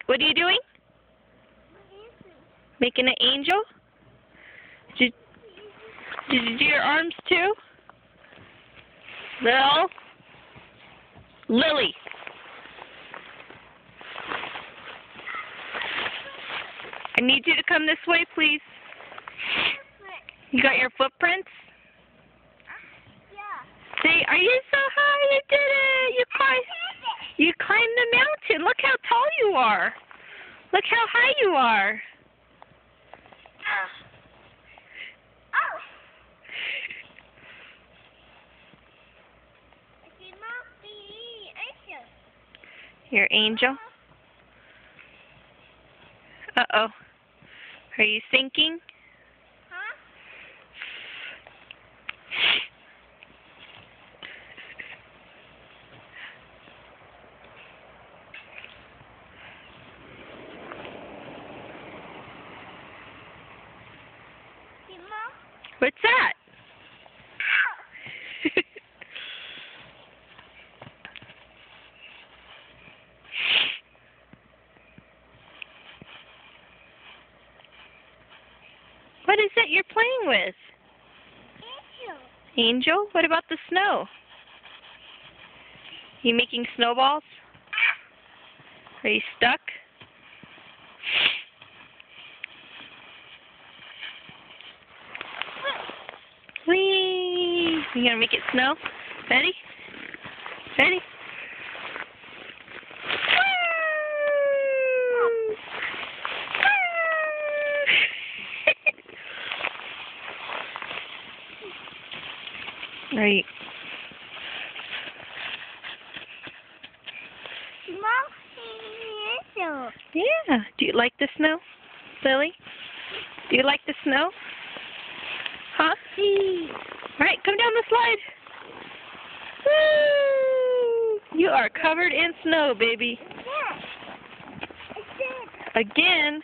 What are you doing? Making an angel? Did you do your arms too? Lily. I need you to come this way, please. You got your footprints? Yeah. See, are you so high? You did it! You climbed the mountain. Look how tall you are. Look how high you are. Your angel? Uh-oh. Are you sinking? Huh? What's that? What is it you're playing with? Angel. Angel? What about the snow? You making snowballs? Are you stuck? Whee! You gonna make it snow? Ready? Ready? Right. Yeah. Do you like the snow, Lily? Do you like the snow? Huh? Right, come down the slide. Woo! You are covered in snow, baby. Yeah. Again.